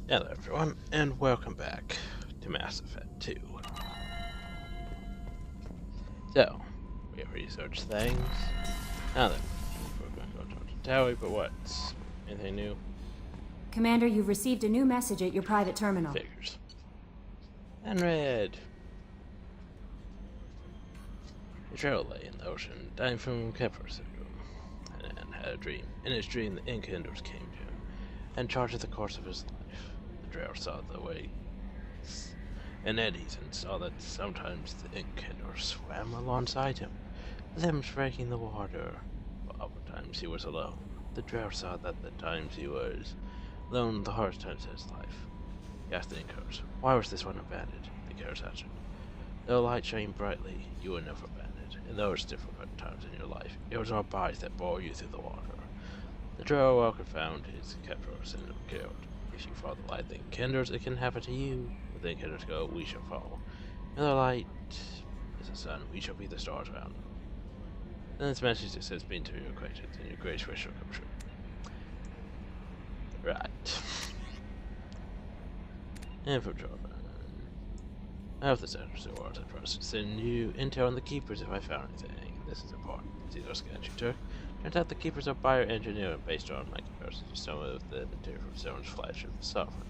Hello everyone, and welcome back to Mass Effect 2. So, we have researched things. Now then, we're going to go talk to Towie, but what? Anything new? Commander, you've received a new message at your private terminal. Figures. And read. Cheryl lay in the ocean, dying from Kepler syndrome, and had a dream. In his dream, the Inkenders came to him, and charted the course of his life. The Drow saw the way and eddies, and saw that sometimes the Inkenders swam alongside him, limbs breaking the water, while other times he was alone. The Drow saw that the times he was alone, the hardest times of his life. He asked the Inkenders, "Why was this one abandoned?" The Inkenders answered, "Though light shined brightly, you were never abandoned. In those difficult times in your life, it was our bodies that bore you through the water." The Drow welcome found his Kepler syndrome killed. If you follow the light, the Inkenders, it can happen to you. Where the Inkenders go, we shall follow. And the light is the sun, we shall be the stars around them. Then this message that says, "Been to your acquaintance, and your greatest wish shall come true." Right. And for Jordan. I have the Centers of Wars. I promised to send you intel on the Keepers if I found anything. This is important. See those scans you took? Turns out the Keepers are bioengineered based on my comparison to some of the material from Zone's flagship Sovereign.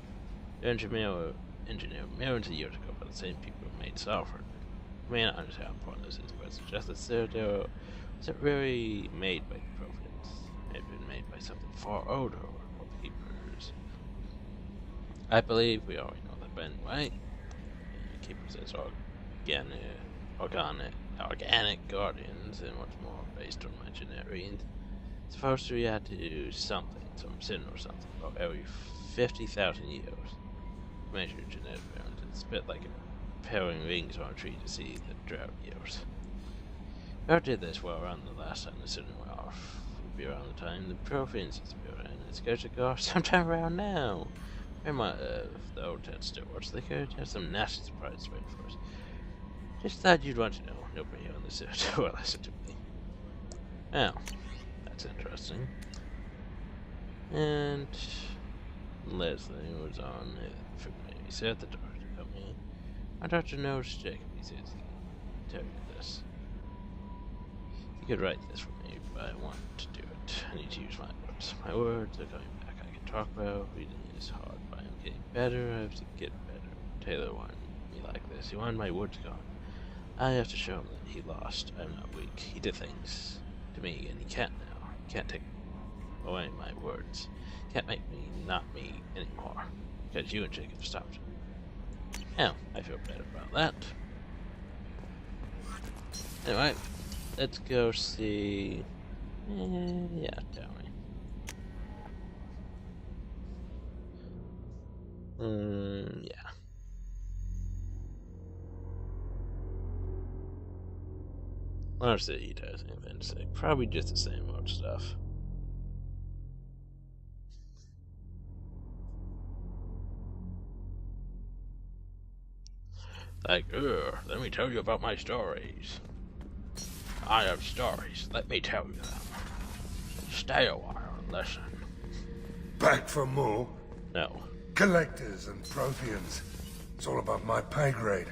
They're engineered millions of years ago by the same people who made Sovereign. You may not understand how important this is, but it suggests that Citadel wasn't really made by the Prophets. It had been made by something far older, or the Keepers. I believe we already know that, but anyway. Keepers as organic guardians, and what's more, based on my generic. Supposed to react to something, some sin or something, about every 50,000 years. Measure genetic variants. It's a bit like pairing rings on a tree to see the drought years. I did this well around the last time the sin went off. It would be around the time the Prophets disappeared, and it's going to go off sometime around now. I might have the old Ted Stewards. They could have some nasty surprises waiting for us. Just thought you'd want to know. Nobody on this earth will listen to me. Now, that's interesting. And Leslie was on it for me. He said the doctor to come in. My doctor knows Jacob. He says he can tell you this. He could write this for me, but I want to do it. I need to use my words. My words are coming back. I can talk about reading is hard. I'm getting better. I have to get better. Taylor wanted me like this. He wanted my words gone. I have to show him that he lost. I'm not weak. He did things to me, and he can't now. He can't take away my words. Can't make me not me anymore. Because you and Jacob stopped. Now, I feel better about that. Anyway, let's go see... yeah, tell me. Yeah. Honestly, he does anything to say. Probably just the same old stuff. Like, let me tell you about my stories. I have stories. Let me tell you them. Stay a while and listen. Back for more? No. Collectors and Protheans. It's all above my pay grade.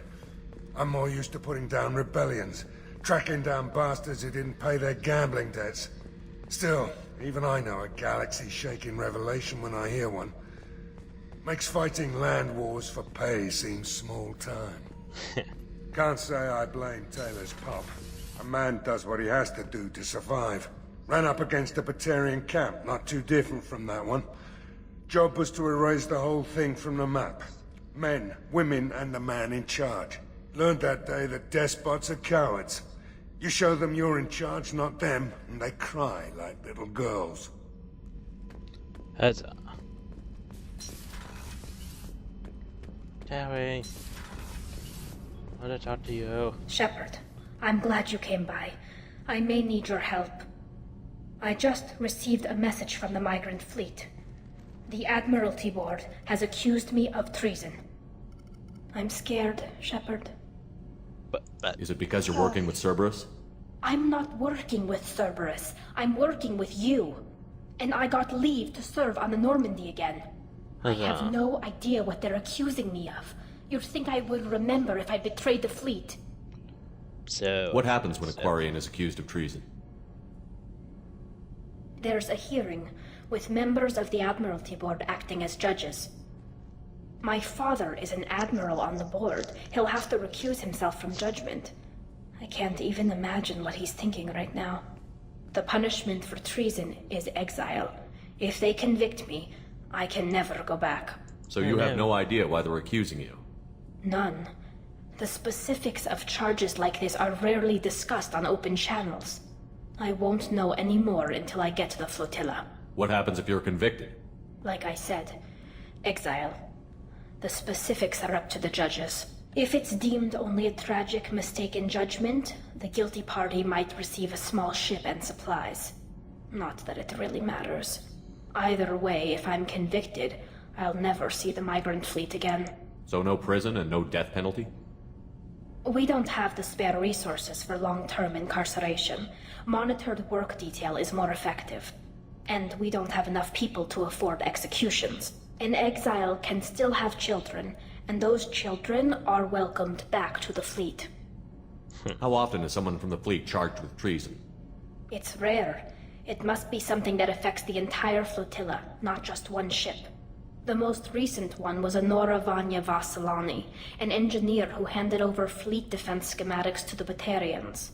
I'm more used to putting down rebellions, tracking down bastards who didn't pay their gambling debts. Still, even I know a galaxy-shaking revelation when I hear one. Makes fighting land wars for pay seem small time. Can't say I blame Taylor's pop. A man does what he has to do to survive. Ran up against a Batarian camp, not too different from that one. Job was to erase the whole thing from the map. Men, women, and the man in charge. Learned that day that despots are cowards. You show them you're in charge, not them, and they cry like little girls. Heads up. Terry. I want to talk to you. Shepard, I'm glad you came by. I may need your help. I just received a message from the migrant fleet. The Admiralty Board has accused me of treason. I'm scared, Shepard. But Is it because you're working with Cerberus? I'm not working with Cerberus. I'm working with you. And I got leave to serve on the Normandy again. I have no idea what they're accusing me of. You'd think I would remember if I betrayed the fleet. So... What happens when a Quarian is accused of treason? There's a hearing, with members of the Admiralty Board acting as judges. My father is an admiral on the board. He'll have to recuse himself from judgment. I can't even imagine what he's thinking right now. The punishment for treason is exile. If they convict me, I can never go back. So you have no idea why they're accusing you? None. The specifics of charges like this are rarely discussed on open channels. I won't know any more until I get to the flotilla. What happens if you're convicted? Like I said, exile. The specifics are up to the judges. If it's deemed only a tragic mistake in judgment, the guilty party might receive a small ship and supplies. Not that it really matters. Either way, if I'm convicted, I'll never see the migrant fleet again. So no prison and no death penalty? We don't have the spare resources for long-term incarceration. Monitored work detail is more effective. And we don't have enough people to afford executions. An exile can still have children, and those children are welcomed back to the fleet. How often is someone from the fleet charged with treason? It's rare. It must be something that affects the entire flotilla, not just one ship. The most recent one was Anora Vanya Vasilani, an engineer who handed over fleet defense schematics to the Batarians.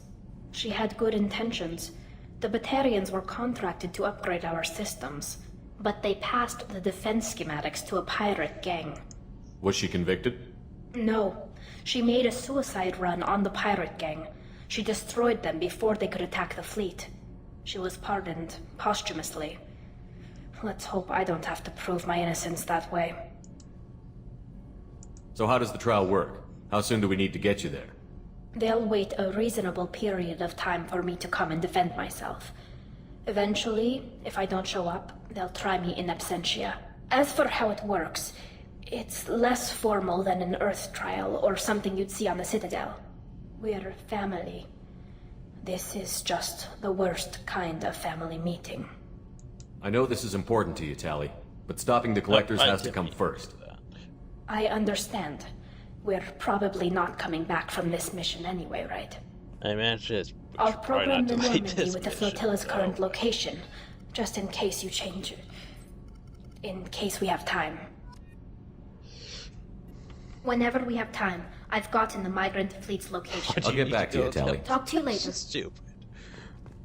She had good intentions. The Batarians were contracted to upgrade our systems, but they passed the defense schematics to a pirate gang. Was she convicted? No. She made a suicide run on the pirate gang. She destroyed them before they could attack the fleet. She was pardoned posthumously. Let's hope I don't have to prove my innocence that way. So how does the trial work? How soon do we need to get you there? They'll wait a reasonable period of time for me to come and defend myself. Eventually, if I don't show up, they'll try me in absentia. As for how it works, it's less formal than an Earth trial or something you'd see on the Citadel. We're family. This is just the worst kind of family meeting. I know this is important to you, Tally, but stopping the collectors has to come first. I understand. We're probably not coming back from this mission anyway, right? I imagine it's I'll probably program not the to leave Normandy this with the mission, flotilla's so- current location, just in case you change it. In case we have time. Whenever we have time, I've gotten the migrant fleet's location. I'll get back to you, go Tally. Talk to you This later. is stupid.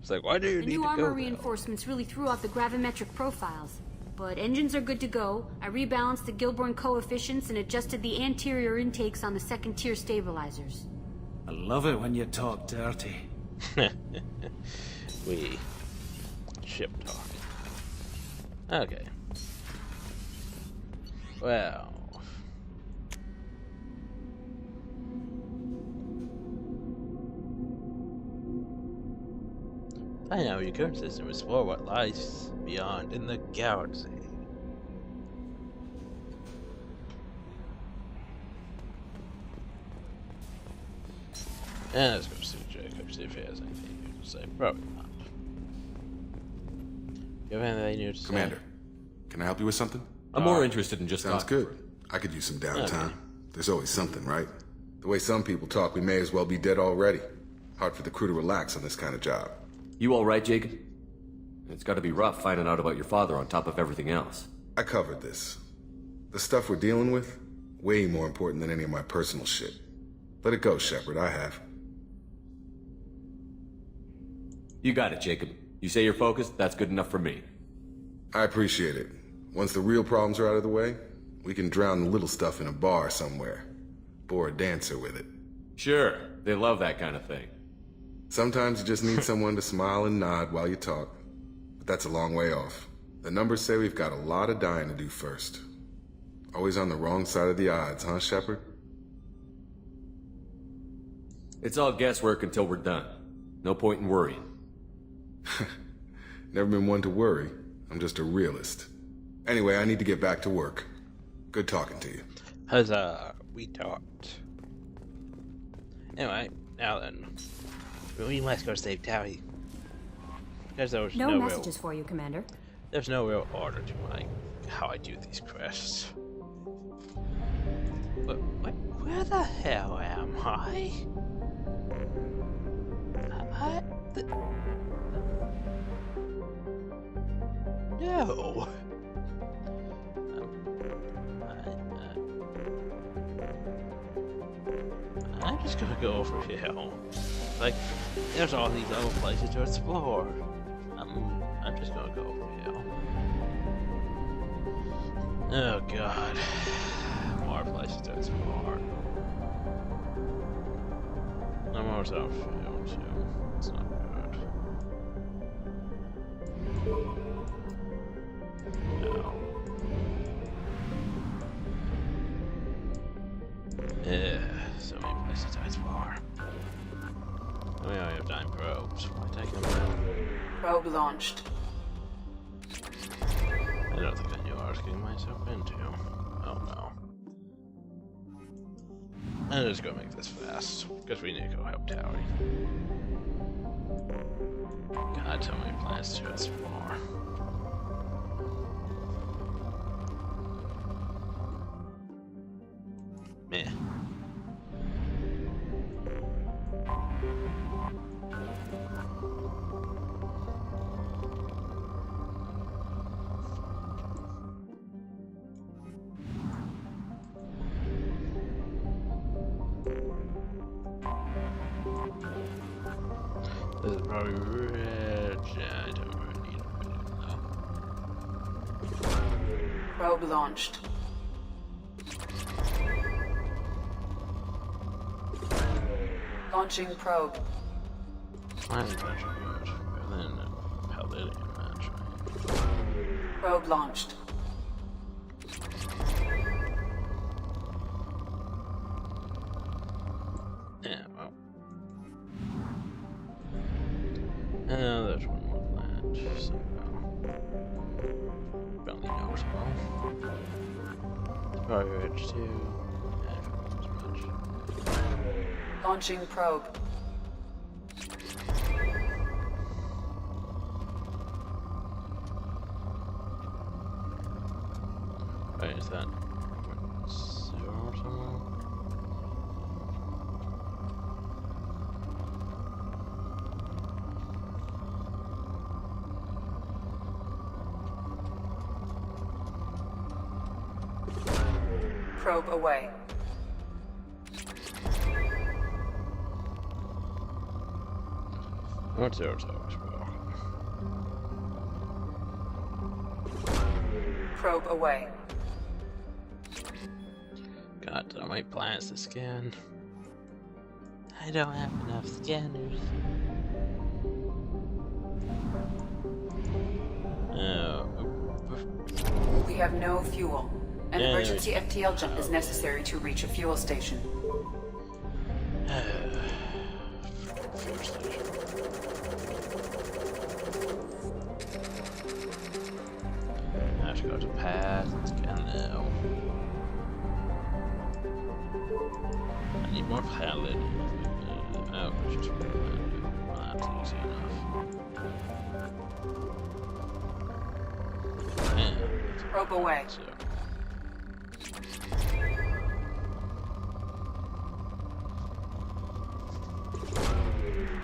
It's like, why do you The need new to armor go reinforcements really threw off the gravimetric profiles. But engines are good to go. I rebalanced the Gilborn coefficients and adjusted the anterior intakes on the second-tier stabilizers. I love it when you talk dirty. We ship talk. Okay. Well. I know your current system is for what lies beyond in the galaxy. And let's go see Jacob, see if he has anything new to say. Probably not. You have anything new to say? Commander, can I help you with something? I'm more interested in just Sounds talking. good. I could use some downtime. Okay. There's always something, right? The way some people talk, we may as well be dead already. Hard for the crew to relax on this kind of job. You all right, Jacob? It's got to be rough finding out about your father on top of everything else. I covered this. The stuff we're dealing with, way more important than any of my personal shit. Let it go, Shepard, I have. You got it, Jacob. You say you're focused, that's good enough for me. I appreciate it. Once the real problems are out of the way, we can drown the little stuff in a bar somewhere. Bore a dancer with it. Sure, they love that kind of thing. Sometimes you just need someone to smile and nod while you talk. But that's a long way off. The numbers say we've got a lot of dying to do first. Always on the wrong side of the odds, huh, Shepard? It's all guesswork until we're done. No point in worrying. Never been one to worry. I'm just a realist. Anyway, I need to get back to work. Good talking to you. Huzzah, we talked. Anyway, now then. We must go save Tally. Because there was No no messages for you, Commander. there's no real order to my how I do these quests. But where the hell am I? No. I'm just gonna go over here. Like, there's all these other places to explore. I'm just gonna go over here. Oh god. More places to explore. I'm almost out of fuel too. It's not good. No. Yeah, so many places to explore. We only have 9 probes. Why take them out? Probe launched. I don't think I knew what I was getting myself into. Oh no. I'm just gonna make this fast, because we need to go help Towie. God, so many plans to explore. Meh. This is probably rich. Yeah, I don't really need a video though. Probe launched. Launching probe. Mine's actually good. Better than a Palladium match, right? Probe launched. Yeah, well. Oh, there's one more planet somehow. Probably knows well. It's probably rich too. Yeah, not as much. Launching probe. Wait, is that 0 or somewhere? Probe away. What's 0 towers, bro? Probe away. God, so many planets to scan. I don't have enough scanners. Oh. We have no fuel. An Yeah, emergency FTL jump is necessary to reach a fuel station. Fuel station. I have to go to path and scan now. I need more pallet. Oh, it's just well, that's easy enough. Yeah, Probe away. so.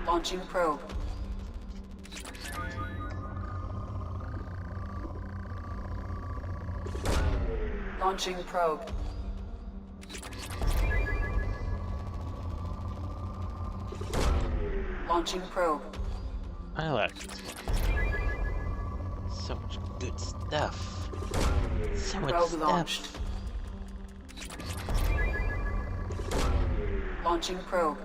Launching probe. Launching probe. Launching probe. I like this one. So much good stuff. So much Probe stuff. launched. Launching probe.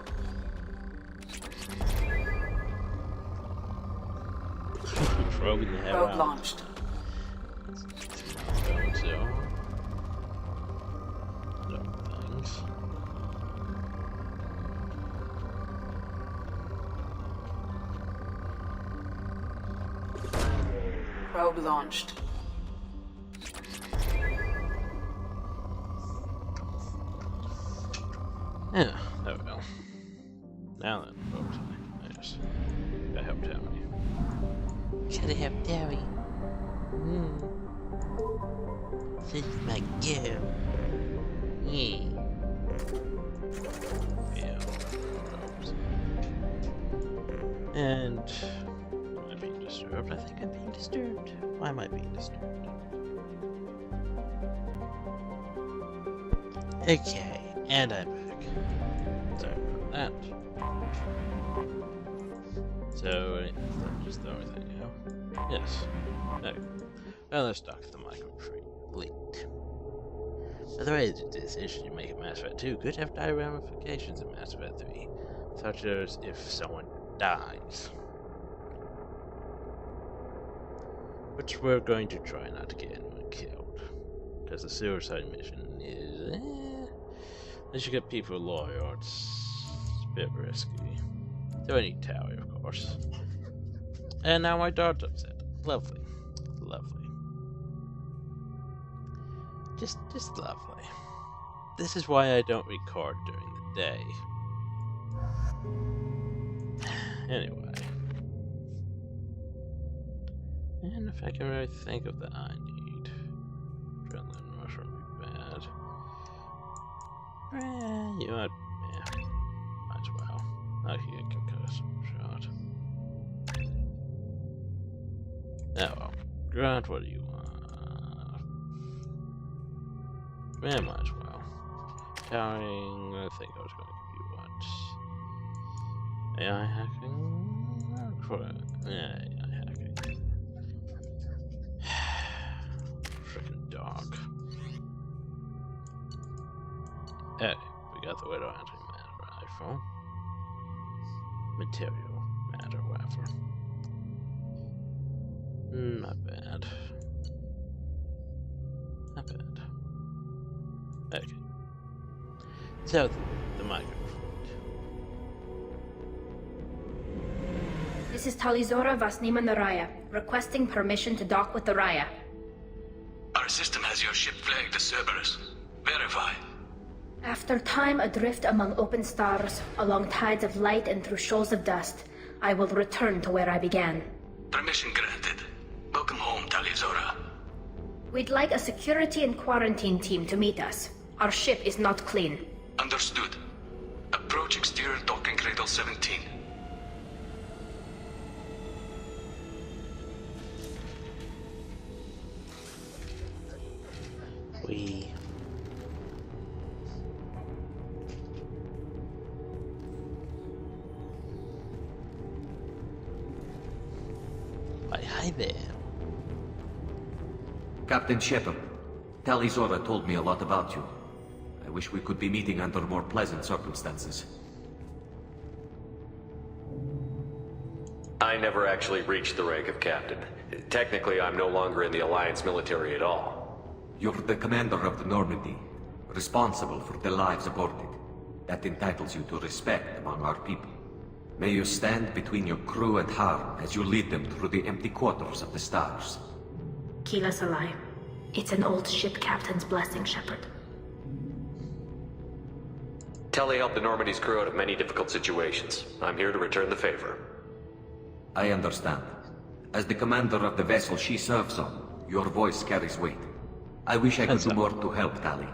Probing the hell Probe out. launched. Going to dumb things. Probe launched. Yeah, there we go. Now then, folks, I just gotta help Tammy. Gotta help Tammy. This is my girl. Yeah. Yeah. And am I being disturbed? I think I'm being disturbed. Why am I being disturbed? Okay, and I'm back. Sorry about that. So, that's just the only thing, you know? Yes. Okay. Well, let's talk to the micro-fleet. By the way, the decision to make a Mass Effect 2 could have dire ramifications in Mass Effect 3, such as if someone dies. Which we're going to try not to get anyone killed, because the suicide mission is, unless you get people loyal, it's a bit risky. So I need Tally, of course. And now my dog's upset. Lovely. Lovely. Just lovely. This is why I don't record during the day. Anyway. And if I can really think of that I need. Adrenaline rush would be bad. You know what? Yeah. Might as well. I can get concussive shot. Oh well. Grant, what do you want? Yeah, might as well. Carrying, I think I was going to give you what? AI hacking? Yeah, AI hacking. Frickin' dog. Hey, we got the Widow anti-matter rifle. Material matter wafer. Not bad. Not bad. Okay. So, the microphone. This is Talizora Vasnima Naraya, requesting permission to dock with the Raya. Our system has your ship flagged as Cerberus. Verify. After time adrift among open stars, along tides of light and through shoals of dust, I will return to where I began. Permission granted. Welcome home, Talizora. We'd like a security and quarantine team to meet us. Our ship is not clean. Understood. Approach exterior docking cradle 17. Hi there. Captain Shepard, Talizora told me a lot about you. I wish we could be meeting under more pleasant circumstances. I never actually reached the rank of captain. Technically, I'm no longer in the Alliance military at all. You're the commander of the Normandy, responsible for the lives aborted. That entitles you to respect among our people. May you stand between your crew and harm as you lead them through the empty quarters of the stars. Keep us alive. It's an old ship captain's blessing, Shepard. Telly helped the Normandy's crew out of many difficult situations. I'm here to return the favor. I understand. As the commander of the vessel she serves on, your voice carries weight. I wish I could do more to help, Tali.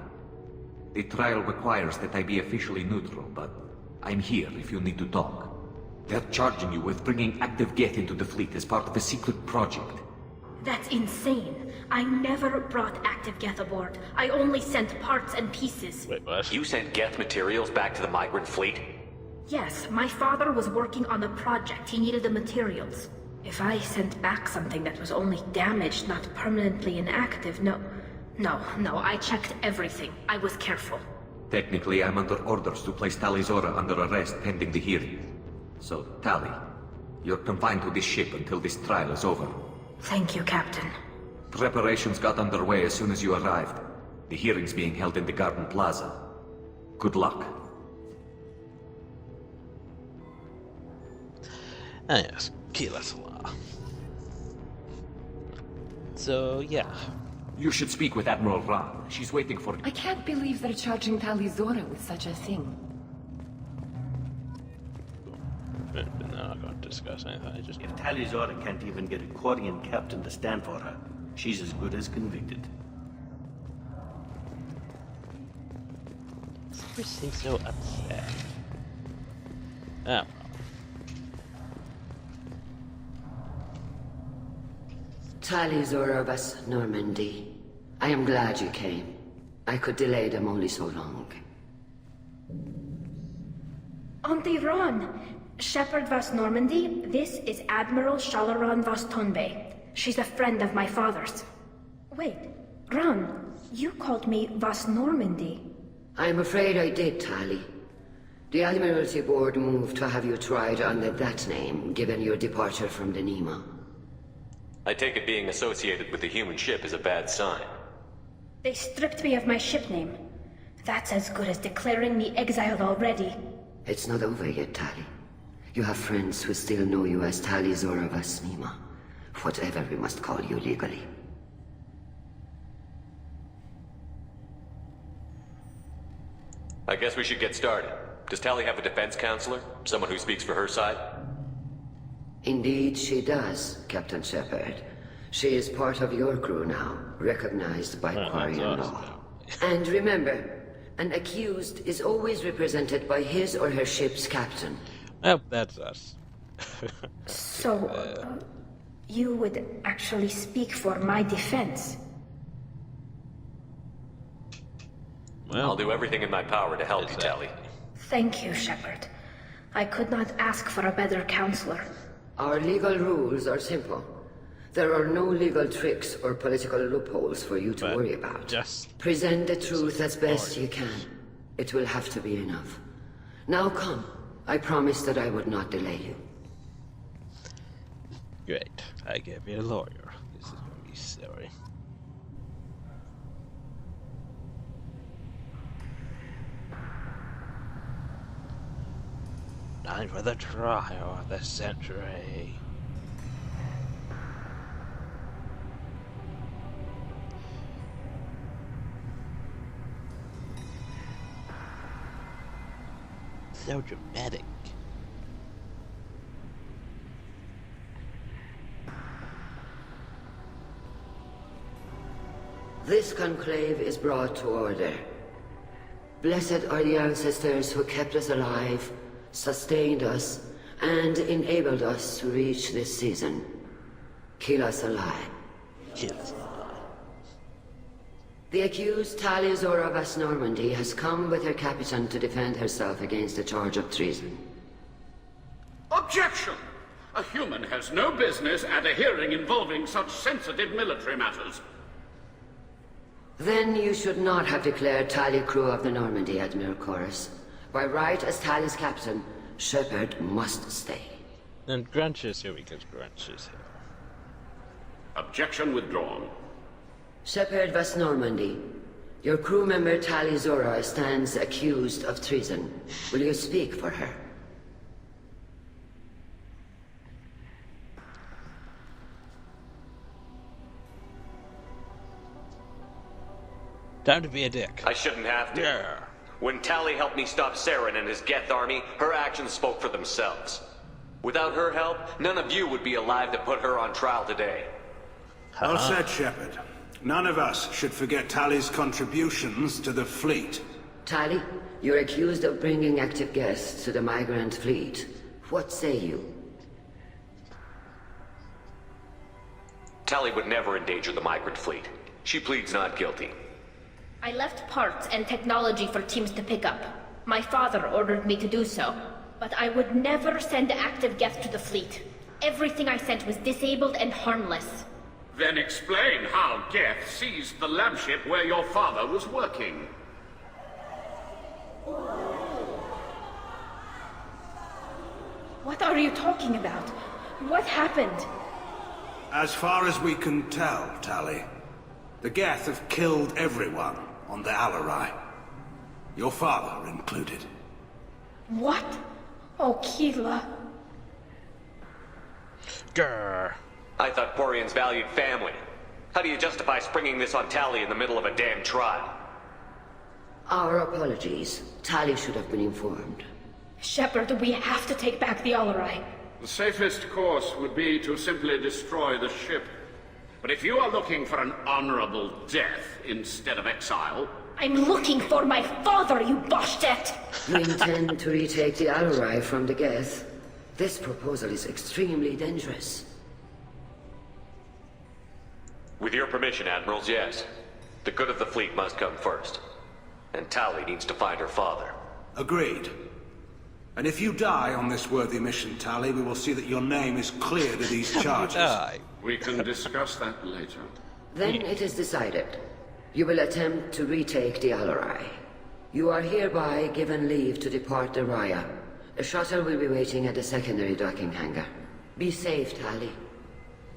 The trial requires that I be officially neutral, but I'm here if you need to talk. They're charging you with bringing active Geth into the fleet as part of a secret project. That's insane. I never brought active Geth aboard. I only sent parts and pieces. Wait, what? You sent Geth materials back to the migrant fleet? Yes, my father was working on a project. He needed the materials. If I sent back something that was only damaged, not permanently inactive, no, I checked everything. I was careful. Technically, I'm under orders to place Talizora under arrest pending the hearing. So, Tali, you're confined to this ship until this trial is over. Thank you, Captain. Preparations got underway as soon as you arrived. The hearing's being held in the Garden Plaza. Good luck. Ah yes, Kilasala. So, yeah. You should speak with Admiral Ra. She's waiting for you. I can't believe they're charging Talizora with such a thing. We're not going to discuss anything. I just... If Talizora can't even get a Quarian captain to stand for her, she's as good as convicted. always seems so upset. Oh. Tali Zorovas, Normandy. I am glad you came. I could delay them only so long. Auntie Ron! Shepherd Vas Normandy, this is Admiral Shalaron Vas Tonbe. She's a friend of my father's. Wait, Ron, you called me Vas Normandy. I'm afraid I did, Tali. The Admiralty Board moved to have you tried under that name, given your departure from the Nima. I take it being associated with the human ship is a bad sign. They stripped me of my ship name. That's as good as declaring me exiled already. It's not over yet, Tali. You have friends who still know you as Tali Zorovas Nima. Whatever we must call you legally. I guess we should get started. Does Tali have a defense counselor? Someone who speaks for her side? Indeed she does, Captain Shepard. She is part of your crew now, recognized by Quarian law. And remember, an accused is always represented by his or her ship's captain. Well, that's us. So, you would actually speak for my defense? Well, I'll do everything in my power to help you, Tali. Thank you, Shepard. I could not ask for a better counselor. Our legal rules are simple. There are no legal tricks or political loopholes for you to worry about. Just present the truth as best you can. It will have to be enough. Now come. I promised that I would not delay you. Great. I gave you a lawyer. This is going to be silly. Time for the trial of the century. So dramatic. This conclave is brought to order. Blessed are the ancestors who kept us alive, sustained us, and enabled us to reach this season. Kill us alive. Kill us alive. The accused Tali Zorovas Normandy has come with her captain to defend herself against a charge of treason. Objection! A human has no business at a hearing involving such sensitive military matters. Then you should not have declared Tali crew of the Normandy, Admiral Chorus. By right as Tali's captain, Shepard must stay. And Grunch is here because Grunch is here. Objection withdrawn. Shepard Vas Normandy, your crew member Tali Zora stands accused of treason. Will you speak for her? Time to be a dick. I shouldn't have to. Yeah. When Tali helped me stop Saren and his Geth army, her actions spoke for themselves. Without her help, none of you would be alive to put her on trial today. Well said, Shepard. None of us should forget Tali's contributions to the fleet. Tali, you're accused of bringing active guests to the migrant fleet. What say you? Tali would never endanger the migrant fleet. She pleads not guilty. I left parts and technology for teams to pick up. My father ordered me to do so. But I would never send active Geth to the fleet. Everything I sent was disabled and harmless. Then explain how Geth seized the lab ship where your father was working. What are you talking about? What happened? As far as we can tell, Tali, the Geth have killed everyone on the Alarai. Your father included. What? Oh, Keela. Grr. I thought Quarians valued family. How do you justify springing this on Tali in the middle of a damn trial? Our apologies. Tali should have been informed. Shepard, we have to take back the Alarai. The safest course would be to simply destroy the ship. But if you are looking for an honorable death instead of exile, I'm looking for my father, you bastet! We intend to retake the Alarai from the Geth. This proposal is extremely dangerous. With your permission, Admirals, yes. The good of the fleet must come first. And Tali needs to find her father. Agreed. And if you die on this worthy mission, Tali, we will see that your name is cleared of these charges. We can discuss that later. Then it is decided. You will attempt to retake the Alarai. You are hereby given leave to depart the Raya. A shuttle will be waiting at the secondary docking hangar. Be safe, Tali.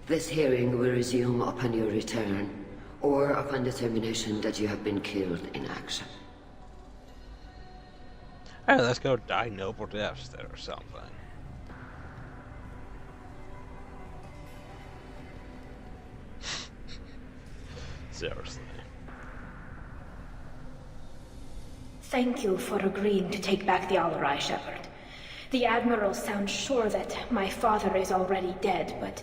This hearing will resume upon your return, or upon determination that you have been killed in action. Alright, let's go die noble deaths there or something. Seriously. Thank you for agreeing to take back the Alarai, Shepard. The Admiral sounds sure that my father is already dead, but...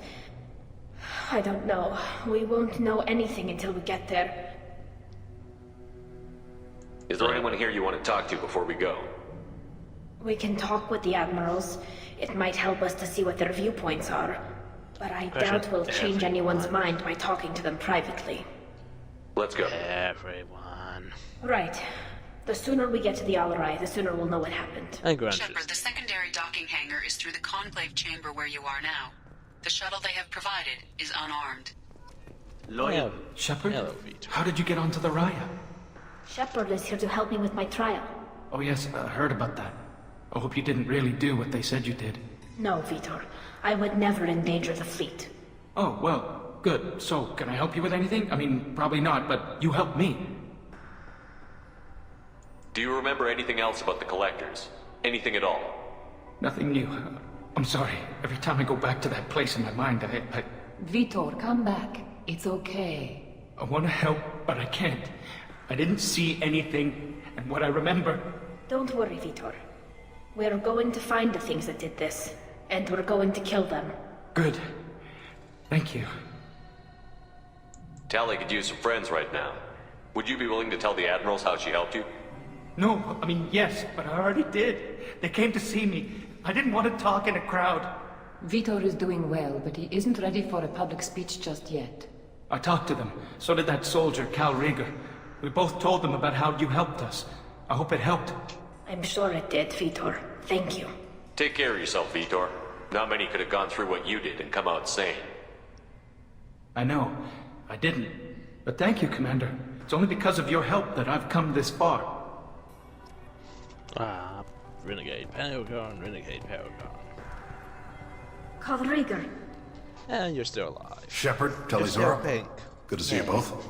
I don't know. We won't know anything until we get there. Is there anyone here you want to talk to before we go? We can talk with the Admirals. It might help us to see what their viewpoints are. But I doubt we'll change anyone's mind by talking to them privately. Let's go. Everyone. Right. The sooner we get to the Alarai, the sooner we'll know what happened. Shepard, the secondary docking hangar is through the conclave chamber where you are now. The shuttle they have provided is unarmed. Lawyer, Shepard? How did you get onto the Raya? Shepard is here to help me with my trial. Oh yes, I heard about that. I hope you didn't really do what they said you did. No, Vitor. I would never endanger the fleet. Oh, well, good. So, can I help you with anything? I mean, probably not, but you helped me. Do you remember anything else about the Collectors? Anything at all? Nothing new. I'm sorry. Every time I go back to that place in my mind, I... Vitor, come back. It's okay. I want to help, but I can't. I didn't see anything, and what I remember... Don't worry, Vitor. We're going to find the things that did this, and we're going to kill them. Good. Thank you. Tali could use some friends right now. Would you be willing to tell the Admirals how she helped you? No, I mean, yes, but I already did. They came to see me. I didn't want to talk in a crowd. Vitor is doing well, but he isn't ready for a public speech just yet. I talked to them. So did that soldier, Cal Rieger. We both told them about how you helped us. I hope it helped. I'm sure it did, Vitor. Thank you. Take care of yourself, Vitor. Not many could have gone through what you did and come out sane. I know. I didn't. But thank you, Commander. It's only because of your help that I've come this far. Ah, Renegade Paragon, Renegade Paragon. Cal Rieger. And you're still alive. Shepard, Telizora. Good to see you both.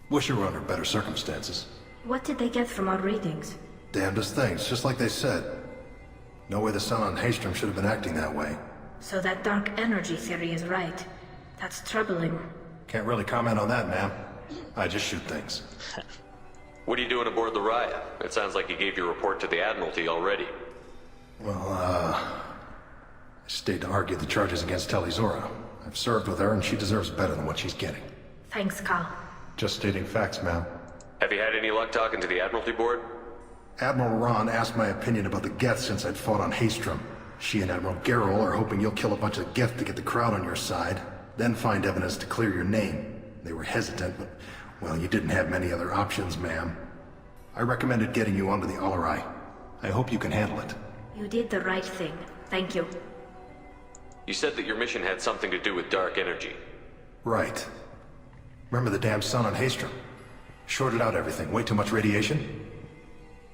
Wish you were under better circumstances. What did they get from our readings? Damnedest things, just like they said. No way the sun on Haystrom should have been acting that way. So that dark energy theory is right. That's troubling. Can't really comment on that, ma'am. I just shoot things. What are you doing aboard the Raya? It sounds like you gave your report to the Admiralty already. Well, I stayed to argue the charges against Telizora. I've served with her and she deserves better than what she's getting. Thanks, Cal. Just stating facts, ma'am. Have you had any luck talking to the Admiralty Board? Admiral Ron asked my opinion about the Geth since I'd fought on Haystrom. She and Admiral Garrel are hoping you'll kill a bunch of Geth to get the crowd on your side, then find evidence to clear your name. They were hesitant, but, well, you didn't have many other options, ma'am. I recommended getting you onto the Alarai. I hope you can handle it. You did the right thing. Thank you. You said that your mission had something to do with dark energy. Right. Remember the damn sun on Haystrom? Shorted out everything. Way too much radiation?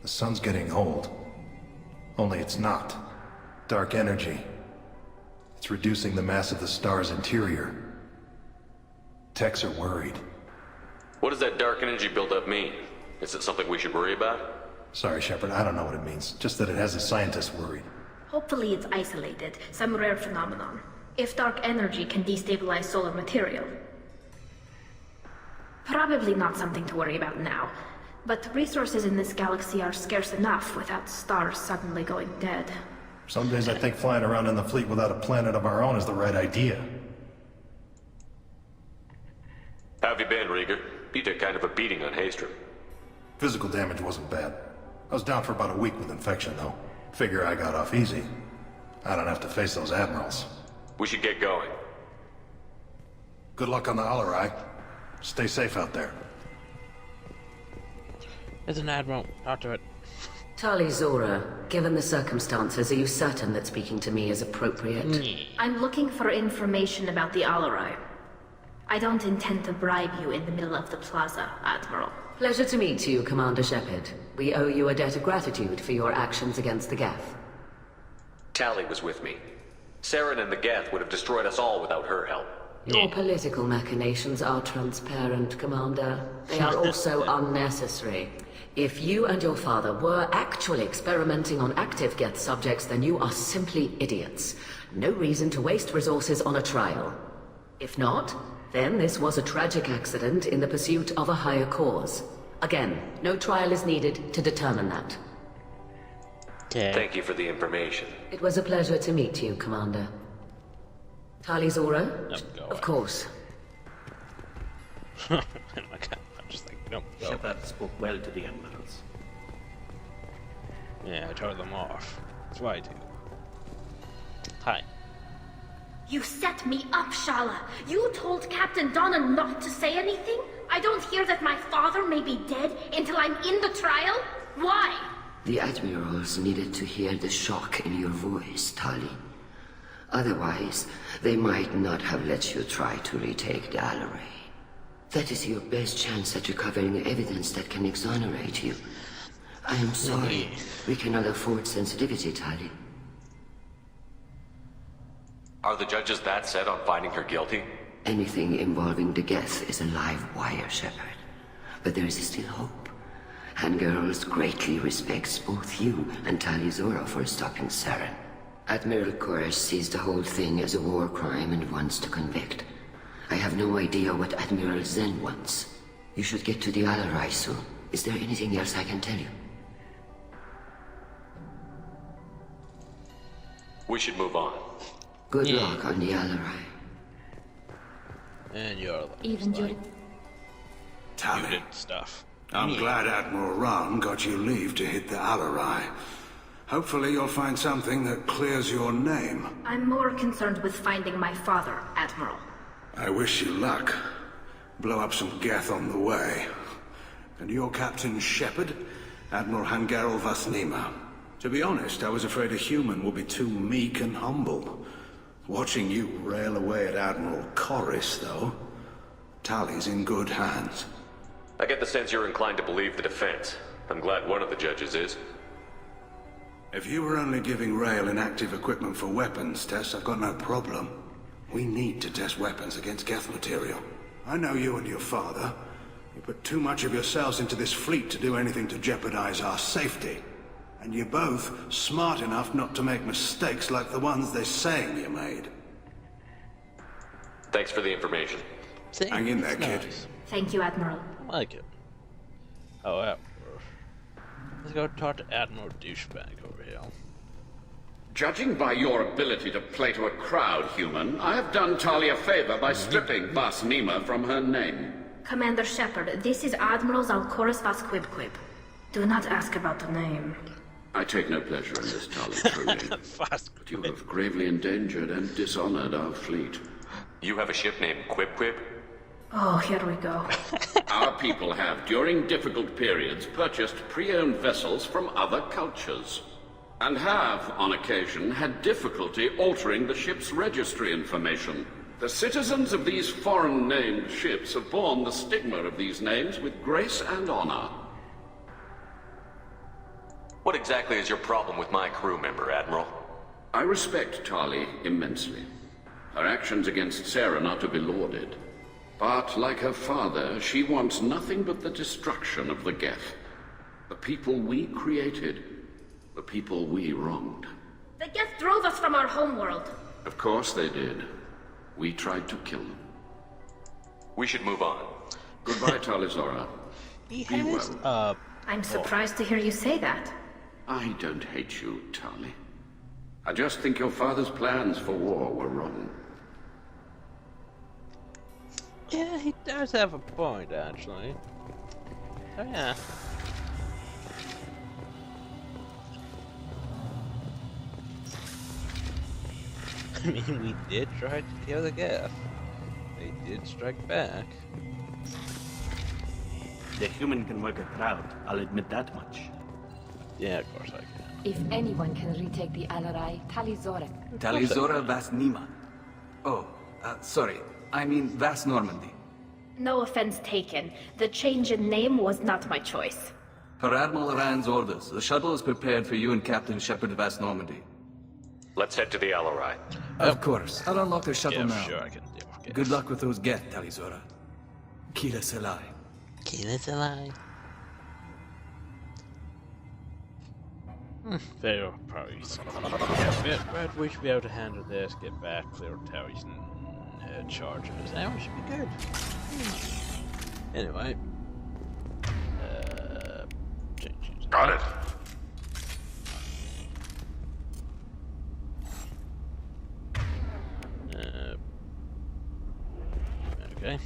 The sun's getting old. Only it's not. Dark energy. It's reducing the mass of the star's interior. Techs are worried. What does that dark energy buildup mean? Is it something we should worry about? Sorry, Shepard, I don't know what it means. Just that it has the scientists worried. Hopefully it's isolated, some rare phenomenon. If dark energy can destabilize solar material. Probably not something to worry about now. But resources in this galaxy are scarce enough without stars suddenly going dead. Some days I think flying around in the fleet without a planet of our own is the right idea. How have you been, Rieger? You took kind of a beating on Haystrom. Physical damage wasn't bad. I was down for about a week with infection, though. Figure I got off easy. I don't have to face those admirals. We should get going. Good luck on the Alarai. Stay safe out there. There's an admiral. Talk to it. Tali Zora, given the circumstances, are you certain that speaking to me is appropriate? I'm looking for information about the Alarai. I don't intend to bribe you in the middle of the plaza, Admiral. Pleasure to meet you, Commander Shepard. We owe you a debt of gratitude for your actions against the Geth. Tali was with me. Saren and the Geth would have destroyed us all without her help. Your political machinations are transparent, Commander. They are also unnecessary. If you and your father were actually experimenting on active Geth subjects, then you are simply idiots. No reason to waste resources on a trial. If not, then this was a tragic accident in the pursuit of a higher cause. Again, no trial is needed to determine that. Thank you for the information. It was a pleasure to meet you, Commander. Tali Zora? Of course. I'm just like, nope. Shepard spoke well to the admirals. Yeah, I told them off. That's what I do. Hi. You set me up, Shala. You told Captain Donna not to say anything? I don't hear that my father may be dead until I'm in the trial? Why? The admirals needed to hear the shock in your voice, Tali. Otherwise, they might not have let you try to retake the Alarai. That is your best chance at recovering evidence that can exonerate you. I am sorry. We cannot afford sensitivity, Tali. Are the judges that set on finding her guilty? Anything involving the Geth is a live wire, Shepard. But there is still hope. And girls greatly respects both you and Tali Zora for stopping Saren. Admiral Kores sees the whole thing as a war crime and wants to convict. I have no idea what Admiral Zen wants. You should get to the Alarai soon. Is there anything else I can tell you? We should move on. Good luck on the Alarai. And you're even during Tali. Stuff. I'm glad Admiral Ron got you leave to hit the Alarai. Hopefully you'll find something that clears your name. I'm more concerned with finding my father, Admiral. I wish you luck. Blow up some Geth on the way. And your Captain Shepard, Admiral Hangarel Vasnima. To be honest, I was afraid a human would be too meek and humble. Watching you rail away at Admiral Kores, though, Tali's in good hands. I get the sense you're inclined to believe the defense. I'm glad one of the judges is. If you were only giving Rail inactive equipment for weapons tests, I've got no problem. We need to test weapons against Geth material. I know you and your father. You put too much of yourselves into this fleet to do anything to jeopardize our safety. And you're both smart enough not to make mistakes like the ones they're saying you made. Thanks for the information. See, hang in there, kid. Thank you, Admiral. I like it. However, let's go talk to Admiral Douchebag over here. Judging by your ability to play to a crowd, human, I have done Tali a favor by stripping Vasnima from her name. Commander Shepard, this is Admiral Zalkoris Vasquibquib. Do not ask about the name. I take no pleasure in this, Tali, truly. But you have gravely endangered and dishonored our fleet. You have a ship named Quib Quib? Oh, here we go. Our people have, during difficult periods, purchased pre-owned vessels from other cultures. And have, on occasion, had difficulty altering the ship's registry information. The citizens of these foreign-named ships have borne the stigma of these names with grace and honor. What exactly is your problem with my crew member, Admiral? I respect Tali immensely. Her actions against Saren are to be lauded. But, like her father, she wants nothing but the destruction of the Geth. The people we created. The people we wronged. The Geth drove us from our homeworld. Of course they did. We tried to kill them. We should move on. Goodbye, Tali Zora. Be well. I'm surprised to hear you say that. I don't hate you, Tali. I just think your father's plans for war were wrong. Yeah, he does have a point, actually. Oh yeah. I mean, we did try to kill the Geth. They did strike back. The human can work a crowd, I'll admit that much. Yeah, of course I can. If anyone can retake the Alarai, Talizora. Talizora Vas Nima. Oh, sorry. I mean Vas Normandy. No offense taken. The change in name was not my choice. Per Admiral Rand's orders, the shuttle is prepared for you and Captain Shepard Vas Normandy. Let's head to the Alarai. Of course. I'll unlock the shuttle now. Sure I can do it. Good luck with those Geth, Talizora. Kila Selai. Kila Selai. Very probably. Yeah, but we should be able to handle this, get back, clear Terry's charges, and we should be good. Anyway. Changes. Got it. Okay.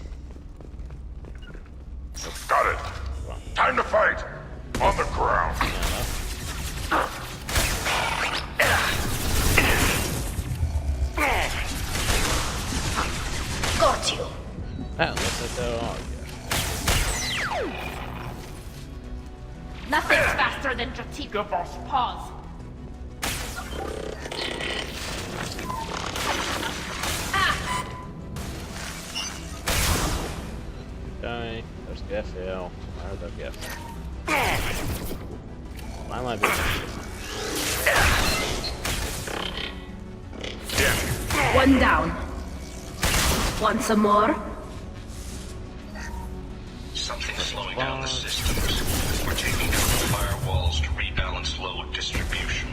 Got it. Time to fight. On the ground. Got you. Well, looks like they're all Nothing's faster than Jatiga Boss. Pause. Okay, there's Gethel. Where's the Gethel? Why am I being One down. Want some more? Something's slowing down the systems. We're taking down the firewalls to rebalance load distribution.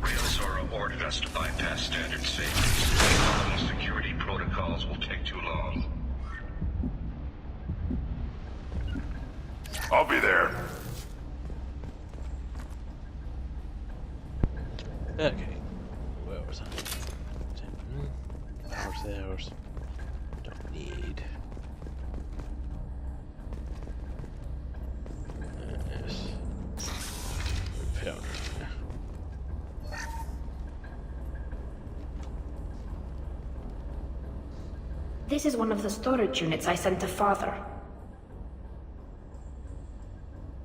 Railzora ordered us to bypass standard safety. Following security protocols will take too long. I'll be there. Okay. Where was I? Power cells. Don't need. Yes. Repair. This is one of the storage units I sent to Father.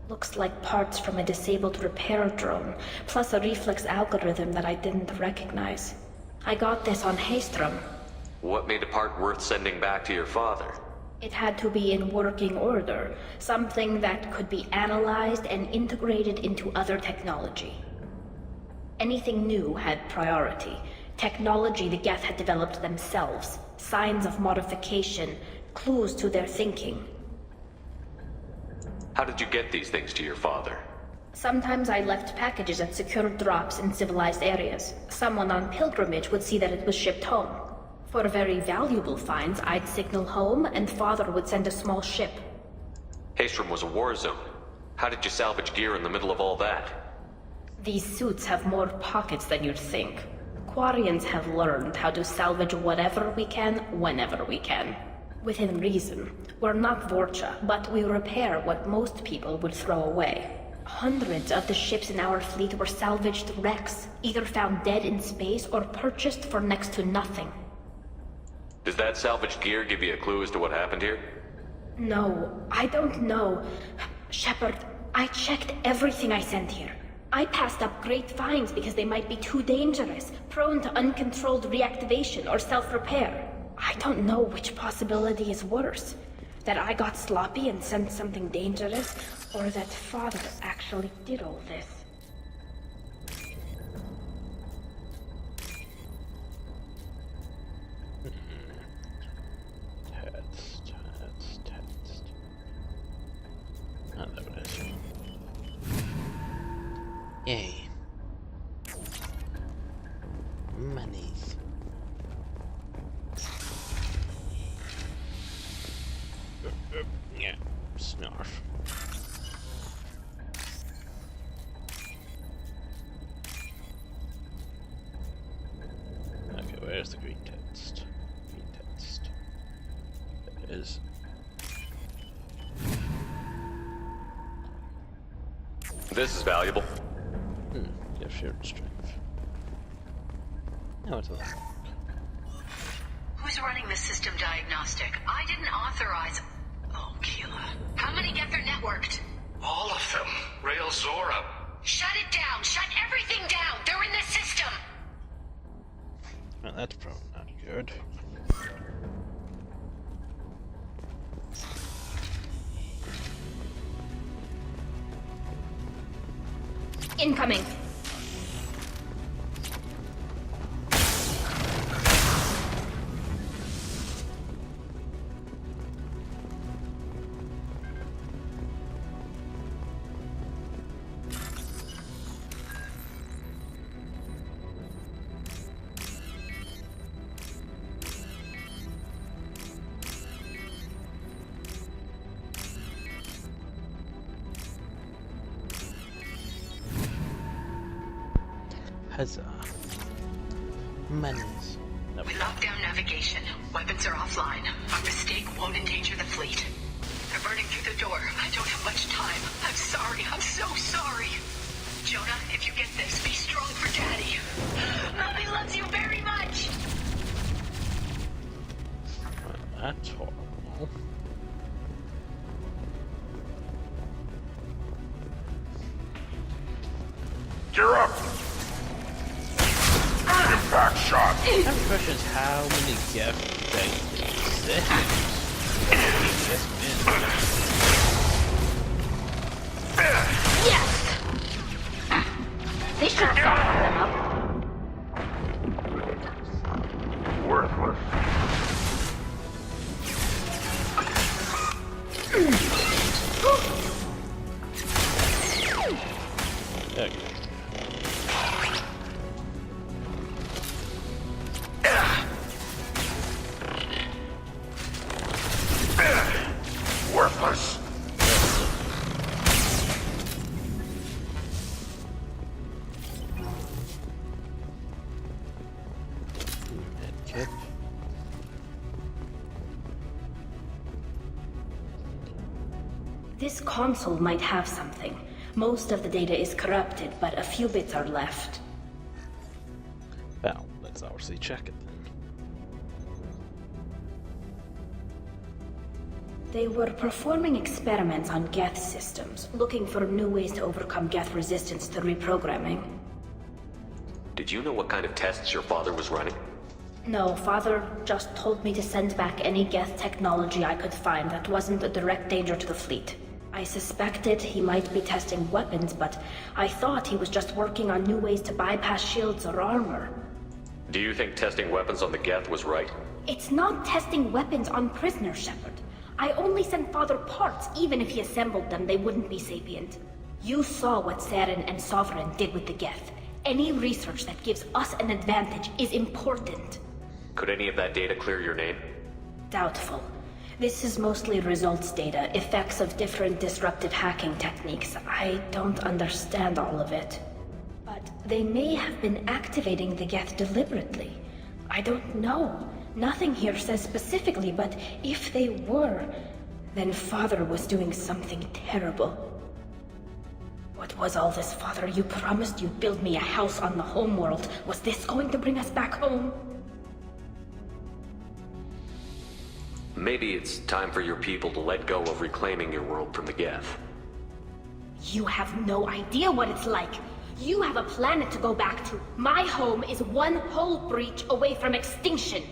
Looks like parts from a disabled repair drone, plus a reflex algorithm that I didn't recognize. I got this on Haystrom. What made a part worth sending back to your father? It had to be in working order, something that could be analyzed and integrated into other technology. Anything new had priority. Technology the Geth had developed themselves, signs of modification, clues to their thinking. How did you get these things to your father? Sometimes I left packages at secure drops in civilized areas. Someone on pilgrimage would see that it was shipped home. For very valuable finds, I'd signal home, and Father would send a small ship. Haystrom was a war zone. How did you salvage gear in the middle of all that? These suits have more pockets than you'd think. Quarians have learned how to salvage whatever we can, whenever we can. Within reason. We're not Vorcha, but we repair what most people would throw away. Hundreds of the ships in our fleet were salvaged wrecks, either found dead in space or purchased for next to nothing. Does that salvaged gear give you a clue as to what happened here? No, I don't know. Shepard, I checked everything I sent here. I passed up great finds because they might be too dangerous, prone to uncontrolled reactivation or self-repair. I don't know which possibility is worse. That I got sloppy and sent something dangerous, or that Father actually did all this. Test. Oh, there it is. Yay. Monies. Yeah, snarf. Okay, where's the green text? Green text. There it is. This is valuable. Give shared strength. Now it's a lot. Who's running the system diagnostic? I didn't authorize... Oh, Keela. How many Geth are networked? All of them. Rail Zora. Shut it down! Shut everything down! They're in the system! Well, that's probably not good. Incoming. Huzzah. Men's. Nope. We locked down navigation. Weapons are offline. Our mistake won't endanger the fleet. They're burning through the door. I don't have much time. I'm sorry. I'm so sorry. Jonah, if you get this, be strong for Daddy. Mommy loves you very much. That's horrible. Gear up! Impact shot! The question is how many Geth they exist. Yes! They should soften them up. Worthless. Okay. Worthless. Medkit. This console might have something. Most of the data is corrupted, but a few bits are left. Well, let's obviously check it then. They were performing experiments on Geth systems, looking for new ways to overcome Geth resistance to reprogramming. Did you know what kind of tests your father was running? No, Father just told me to send back any Geth technology I could find that wasn't a direct danger to the fleet. I suspected he might be testing weapons, but I thought he was just working on new ways to bypass shields or armor. Do you think testing weapons on the Geth was right? It's not testing weapons on prisoners, Shepard. I only sent Father parts. Even if he assembled them, they wouldn't be sapient. You saw what Saren and Sovereign did with the Geth. Any research that gives us an advantage is important. Could any of that data clear your name? Doubtful. This is mostly results data, effects of different disruptive hacking techniques. I don't understand all of it. But they may have been activating the Geth deliberately. I don't know. Nothing here says specifically, but if they were, then Father was doing something terrible. What was all this, Father? You promised you'd build me a house on the homeworld. Was this going to bring us back home? Maybe it's time for your people to let go of reclaiming your world from the Geth. You have no idea what it's like. You have a planet to go back to. My home is one hull breach away from extinction.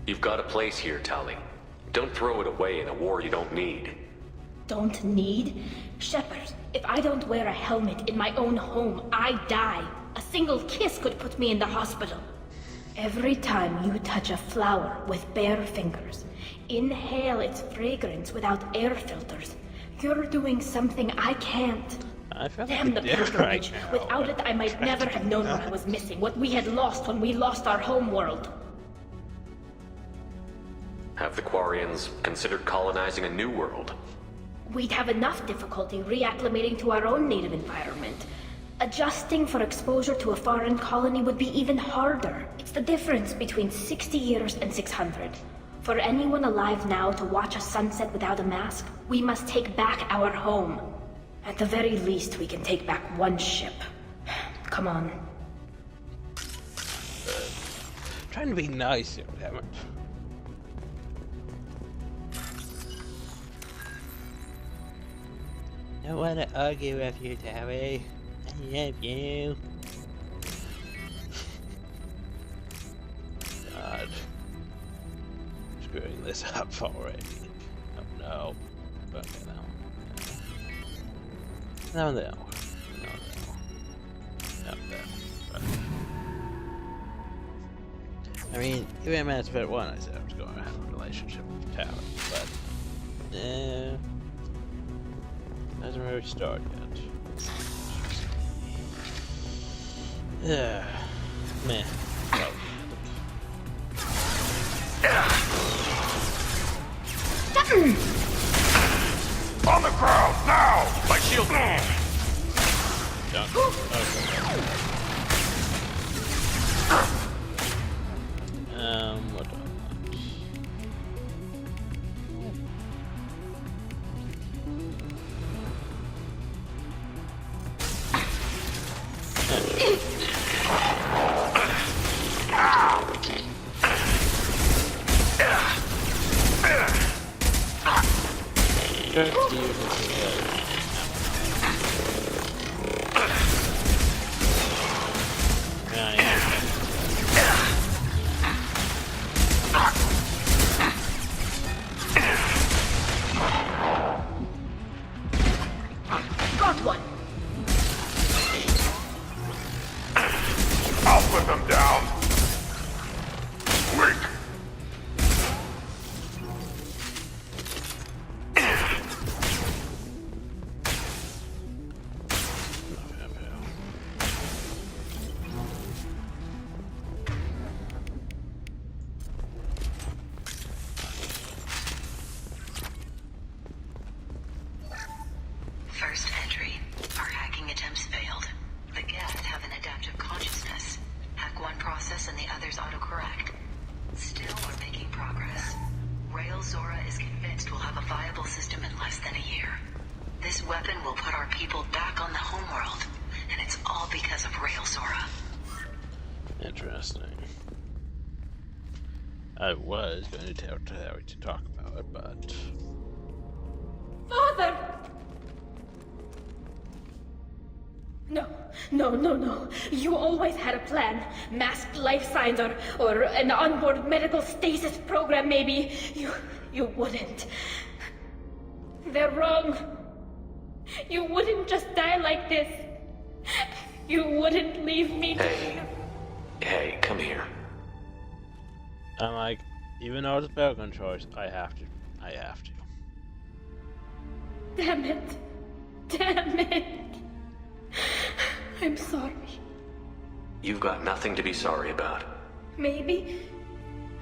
You've got a place here, Tali. Don't throw it away in a war you don't need. Don't need? Shepard, if I don't wear a helmet in my own home, I die. A single kiss could put me in the hospital. Every time you touch a flower with bare fingers, inhale its fragrance without air filters, you're doing something I can't. I feel Damn like the pilgrimage. Without it, I might never have known what I was missing, what we had lost when we lost our homeworld. Have the Quarians considered colonizing a new world? We'd have enough difficulty reacclimating to our own native environment. Adjusting for exposure to a foreign colony would be even harder. It's the difference between 60 years and 600. For anyone alive now to watch a sunset without a mask, we must take back our home. At the very least, we can take back one ship. Come on. trying to be nice here, damn it. Don't want to argue with you, Terry. I love you. God. Screwing this up already. Oh no. Okay, no. No. I mean, even in Mass Effect 1, I said I was going to have a relationship with Talon, but hasn't really started yet. Yeah, meh. On the ground now! My shield. Done. What do I want? Just use it. Got one. I'll put them down. Weak. First entry. Our hacking attempts failed. The Geth have an adaptive consciousness. Hack one process and the others autocorrect. Still are making progress. Rail Zora is convinced we'll have a viable system in less than a year. This weapon will put our people back on the homeworld, and it's all because of Rail Zora. Interesting. I was going to tell Terry to talk about it, but... Father! No. You always had a plan. Masked life signs or an onboard medical stasis program, maybe. You wouldn't. They're wrong. You wouldn't just die like this. You wouldn't leave me. Hey, come here. I'm like, even though it's a Falcon choice, I have to. Damn it. I'm sorry. You've got nothing to be sorry about. Maybe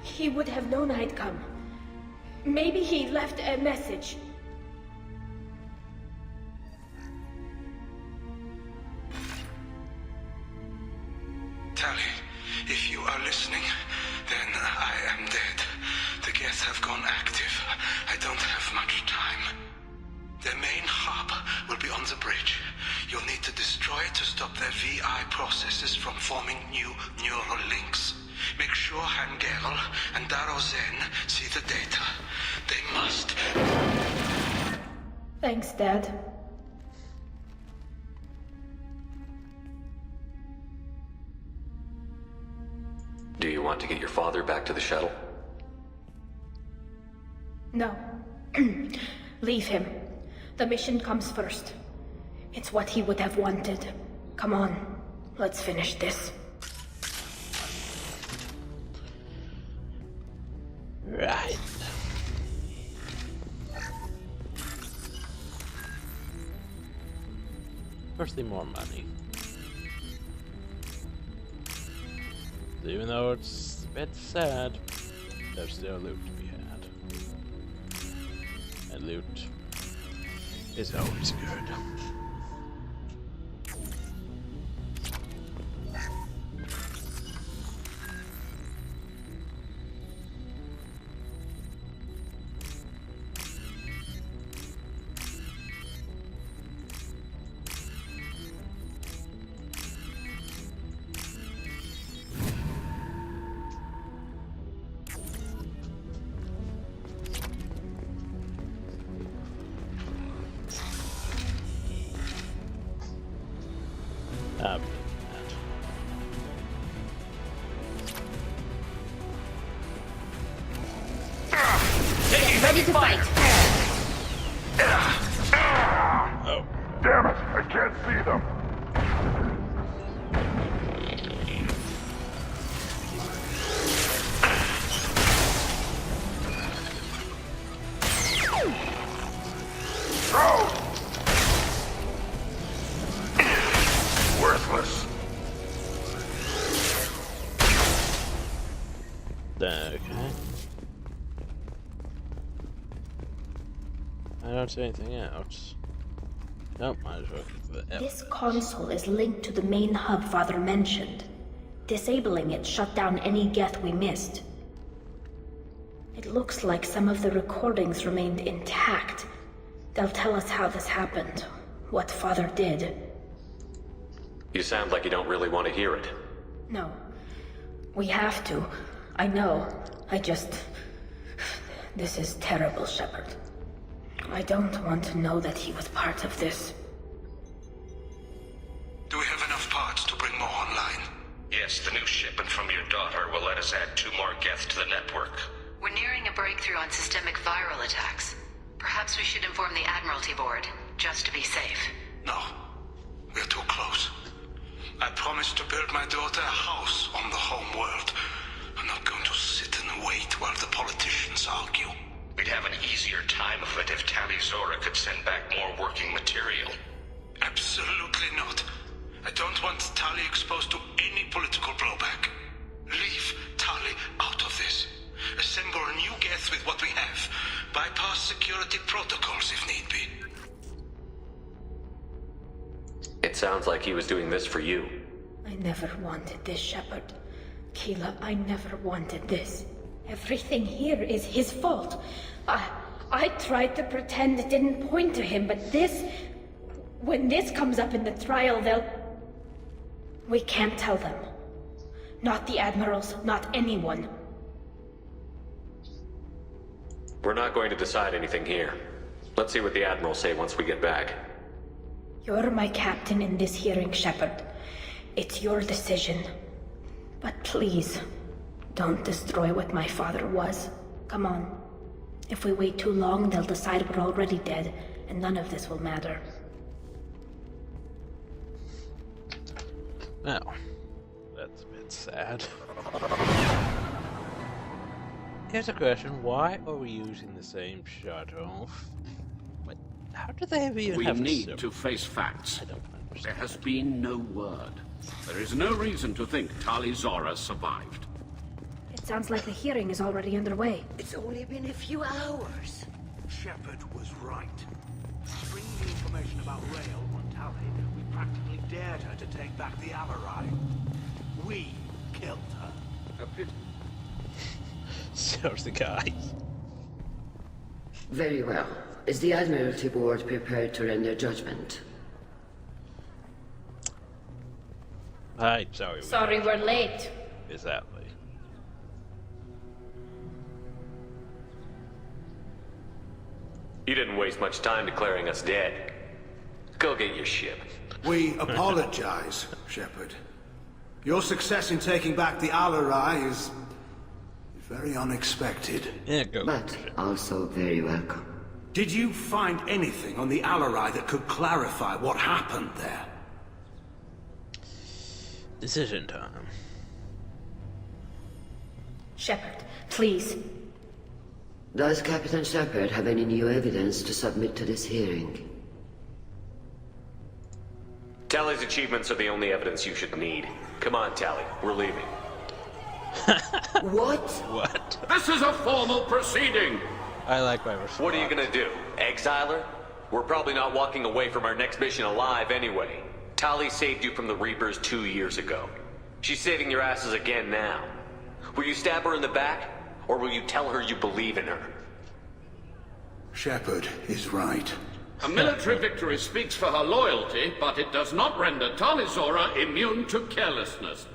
he would have known I'd come. Maybe he left a message. Tali, if you are listening, then I am dead. The Geth have gone active. I don't have much time. Their main hub will be on the bridge. You'll need to destroy it to stop their VI processes from forming new neural links. Make sure Hangerl and Darozen see the data. They must. Thanks, Dad. Do you want to get your father back to the shuttle? No. Leave him. The mission comes first. It's what he would have wanted. Come on, let's finish this. Right. Firstly, more money. Even though it's a bit sad, there's still loot to be had. And loot is always good. Ready to fight. Oh. Damn it, I can't see them. Throw! Worthless. Okay. I don't see anything else. Nope, might as well keep the This console is linked to the main hub Father mentioned. Disabling it shut down any Geth we missed. It looks like some of the recordings remained intact. They'll tell us how this happened, what Father did. You sound like you don't really want to hear it. No. We have to. I know. This is terrible, Shepard. I don't want to know that he was part of this. Do we have enough parts to bring more online? Yes, the new shipment from your daughter will let us add 2 more Geth to the network. We're nearing a breakthrough on systemic viral attacks. Perhaps we should inform the Admiralty Board, just to be safe. No. We're too close. I promised to build my daughter a house on the home world. I'm not going to sit and wait while the politicians argue. We'd have an easier time of it if Tali Zora could send back more working material. Absolutely not. I don't want Tali exposed to any political blowback. Leave Tali out of this. Assemble a new Geth with what we have. Bypass security protocols if need be. It sounds like he was doing this for you. I never wanted this, Shepard. Keela, I never wanted this. Everything here is his fault. I tried to pretend it didn't point to him, but this... When this comes up in the trial, they'll... We can't tell them. Not the Admirals, not anyone. We're not going to decide anything here. Let's see what the Admirals say once we get back. You're my captain in this hearing, Shepard. It's your decision. But please, don't destroy what my father was. Come on. If we wait too long, they'll decide we're already dead, and none of this will matter. Now, that's a bit sad. Here's a question: why are we using the same shuttle? But how do they even have? We need to face facts. I don't understand. There has been no word. There is no reason to think Tali Zora survived. It sounds like the hearing is already underway. It's only been a few hours. Shepard was right. Bringing the information about Rail on Tali, we practically dared her to take back the Alarai. We killed her. A pity. Seriously, guys. Very well. Is the Admiralty Board prepared to render judgment? Hi, sorry. Sorry we're late. Exactly. You didn't waste much time declaring us dead. Go get your ship. We apologize, Shepard. Your success in taking back the Alarai is very unexpected. Yeah, go. But also very welcome. Did you find anything on the Alarai that could clarify what happened there? Decision time. Shepard, please. Does Captain Shepard have any new evidence to submit to this hearing? Tali's achievements are the only evidence you should need. Come on, Tali. We're leaving. What? What? This is a formal proceeding! I like my response. What are you gonna do? Exile her? We're probably not walking away from our next mission alive anyway. Tali saved you from the Reapers 2 years ago. She's saving your asses again now. Will you stab her in the back? Or will you tell her you believe in her? Shepard is right. A military victory speaks for her loyalty, but it does not render Tali Zora immune to carelessness.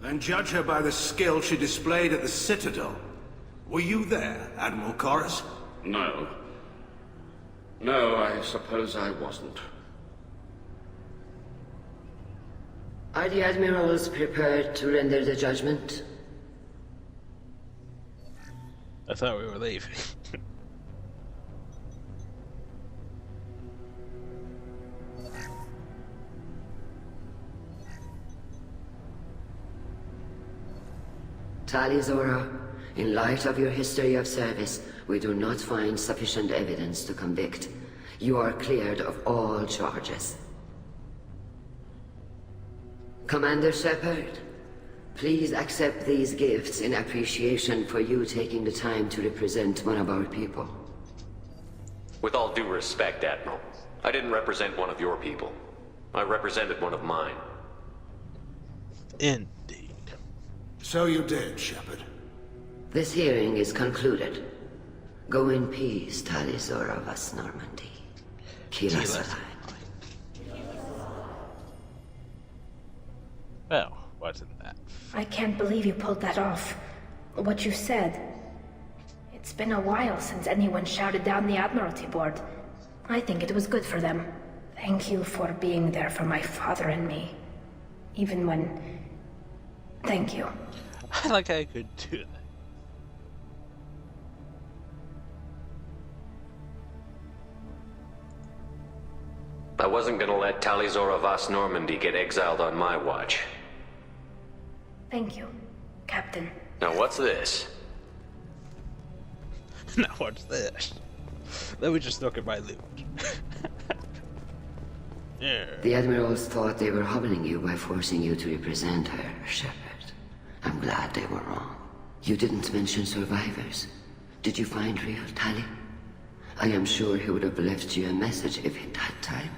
Then judge her by the skill she displayed at the Citadel. Were you there, Admiral Chorus? No. No, I suppose I wasn't. Are the admirals prepared to render the judgment? I thought we were leaving. Tali Zora, in light of your history of service, we do not find sufficient evidence to convict. You are cleared of all charges. Commander Shepard, please accept these gifts in appreciation for you taking the time to represent one of our people. With all due respect, Admiral, I didn't represent one of your people. I represented one of mine. Indeed. So you did, Shepard. This hearing is concluded. Go in peace, Tali Zora Vas Normandy. Kila Salai. Well, wasn't that? I can't believe you pulled that off. What you said. It's been a while since anyone shouted down the Admiralty Board. I think it was good for them. Thank you for being there for my father and me. Even when... Thank you. Like I could do that. I wasn't gonna let Tali Zora Vas Normandy get exiled on my watch. Thank you, Captain. Now what's this? Now what's this? Let me just look at my loot. Yeah. The admirals thought they were humbling you by forcing you to represent her, Shepard. I'm glad they were wrong. You didn't mention survivors. Did you find real Tali? I am sure he would have left you a message if he'd had time.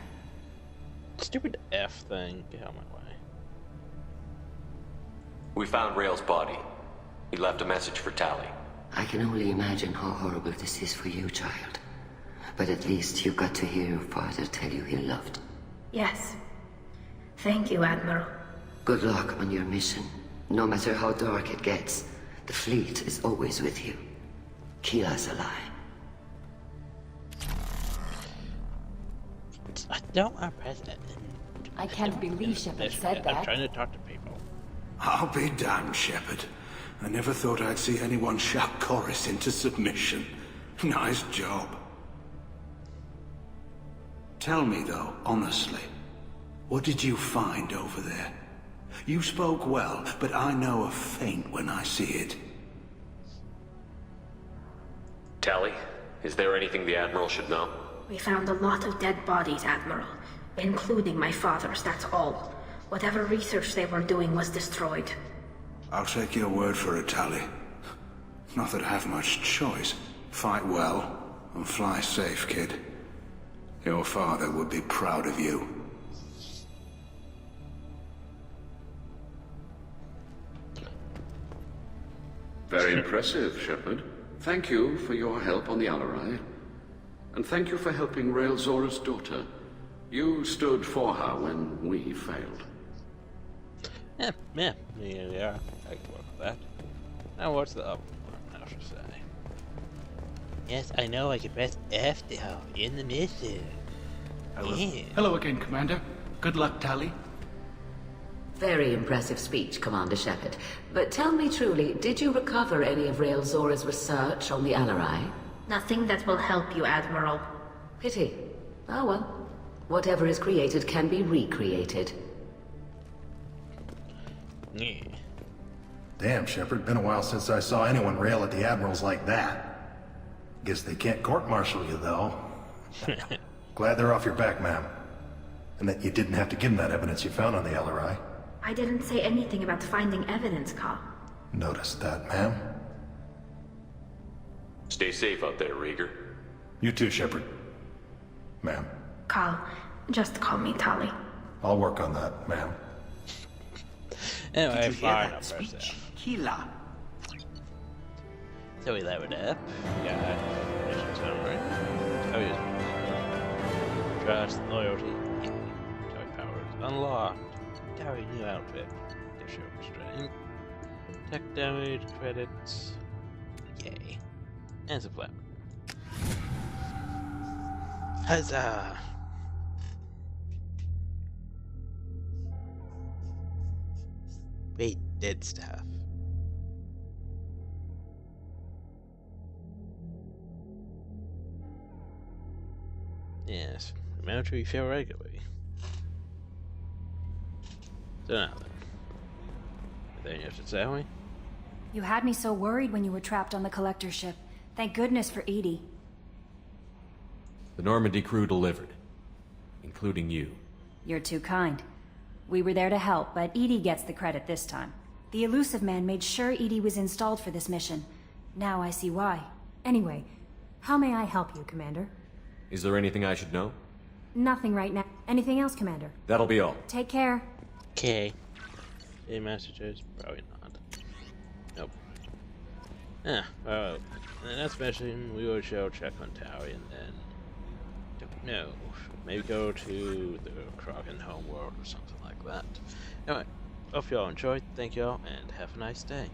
Stupid F thing. Get out of my way. We found Rail's body. He left a message for Tali. I can only imagine how horrible this is for you, child. But at least you got to hear your father tell you he loved. Yes. Thank you, Admiral. Good luck on your mission. No matter how dark it gets, the fleet is always with you. Kila Salai. I don't want president. I can't believe Shepard said that. I'm trying to talk to people. I'll be damned, Shepard. I never thought I'd see anyone shout chorus into submission. Nice job. Tell me, though, honestly, what did you find over there? You spoke well, but I know a feint when I see it. Tali, is there anything the Admiral should know? We found a lot of dead bodies, Admiral. Including my father's, that's all. Whatever research they were doing was destroyed. I'll take your word for it, Tali. Not that I have much choice. Fight well, and fly safe, kid. Your father would be proud of you. Very impressive, Shepard. Thank you for your help on the Alarai. And thank you for helping Rail Zora's daughter. You stood for her when we failed. Yeah, I can work with that. Now what's the up button, I should say? Yes, I know I can press F though, in the mission. Hello again, Commander. Good luck, Tali. Very impressive speech, Commander Shepard. But tell me truly, did you recover any of Rail Zora's research on the Alarai? Nothing that will help you, Admiral. Pity. Oh well. Whatever is created can be recreated. Yeah. Damn, Shepard. Been a while since I saw anyone rail at the admirals like that. Guess they can't court-martial you, though. Glad they're off your back, ma'am. And that you didn't have to give them that evidence you found on the LRI. I didn't say anything about finding evidence, Carl. Noticed that, ma'am. Stay safe out there, Rieger. You too, Shepard. Ma'am. Carl, just call me Tali. I'll work on that, ma'am. Anyway, Did you hear fine, that I'll press speech? F. Kila. So we leveled up. Got mission summary. Oh, yes. Trust, loyalty, toy powers unlocked. Tower new outfit. Get show strength. Tech damage, credits. Yay. And some flap. Huzzah! We did stuff. Yes, remember we fail regularly. So now then. Anything else to say, Ellie? You had me so worried when you were trapped on the collector ship. Thank goodness for Edie. The Normandy crew delivered, including you. You're too kind. We were there to help, but Edie gets the credit this time. The Elusive Man made sure Edie was installed for this mission. Now I see why. Anyway, how may I help you, Commander? Is there anything I should know? Nothing right now. Anything else, Commander? That'll be all. Take care. Okay. Any messages? Probably not. Nope. Yeah, well, in the next mission, we will check on Tally and then... Don't know. Maybe go to the Kraken homeworld or something like that. Anyway, hope y'all enjoyed. Thank y'all, and have a nice day.